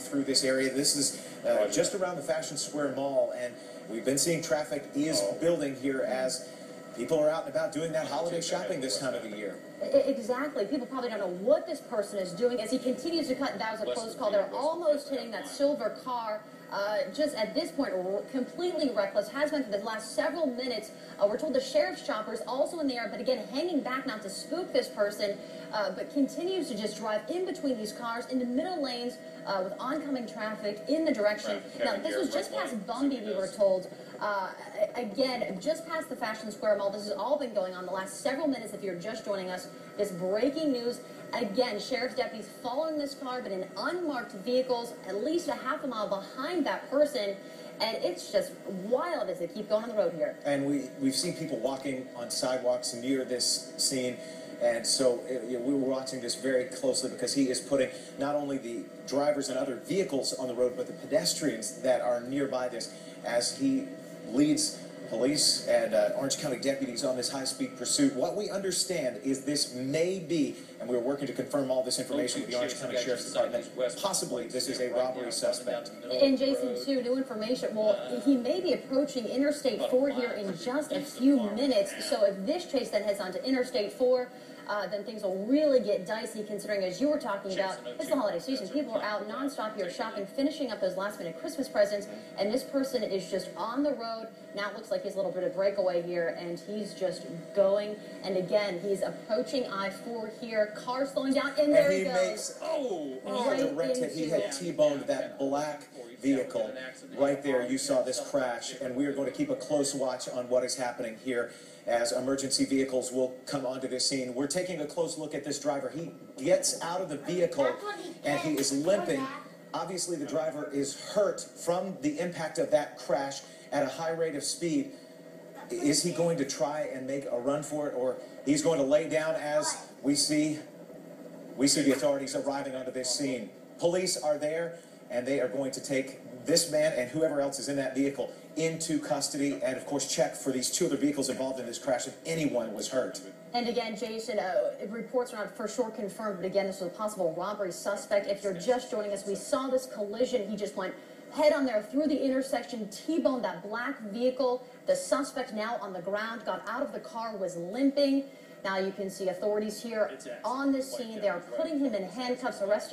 through this area. This is just around the Fashion Square Mall, and we've been seeing traffic is building here as people are out and about doing that holiday shopping this time of the year. Exactly. People probably don't know what this person is doing as he continues to cut. That was a close call. They're almost hitting that silver car. Just at this point, completely reckless. Has been for the last several minutes. We're told the sheriff's chopper is also in the air, but again, hanging back not to spook this person, but continues to just drive in between these cars in the middle lanes with oncoming traffic in the direction. Now, this was just past Bumby, we were told. Again, just past the Fashion Square Mall. This has all been going on the last several minutes. If you're just joining us, this breaking news. Again, sheriff's deputies following this car, but in unmarked vehicles, at least a half a mile behind that person. And it's just wild as they keep going on the road here. And we've seen people walking on sidewalks near this scene. And so we were watching this very closely because he is putting not only the drivers and other vehicles on the road, but the pedestrians that are nearby this as he leads police and Orange County deputies on this high-speed pursuit. What we understand is this may be, and we're working to confirm all this information with the Orange County Sheriff's Department, possibly this is a robbery suspect. And Jason, too, new information. Well, he may be approaching Interstate 4 here in just a few minutes. So if this chase then heads on to Interstate 4, then things will really get dicey, considering, as you were talking about, it's the holiday season. People are out nonstop here shopping, finishing up those last-minute Christmas presents, and this person is just on the road. Now it looks like he's a little bit of breakaway here, and he's just going. And again, he's approaching I-4 here. Car slowing down, and there he goes. He had T-boned that black vehicle right there. You saw this crash, and we are going to keep a close watch on what is happening here as emergency vehicles will come onto this scene. We're taking a close look at this driver. He gets out of the vehicle and he is limping. Obviously, the driver is hurt from the impact of that crash at a high rate of speed. Is he going to try and make a run for it, or he's going to lay down as we see the authorities arriving onto this scene? Police are there, and they are going to take this man and whoever else is in that vehicle into custody and, of course, check for these two other vehicles involved in this crash if anyone was hurt. And again, Jason, reports are not for sure confirmed, but again, this was a possible robbery suspect. If you're just joining us, we saw this collision. He just went head on there through the intersection, T-boned that black vehicle. The suspect now on the ground, got out of the car, was limping. Now you can see authorities here on the scene. They are putting him in handcuffs, arresting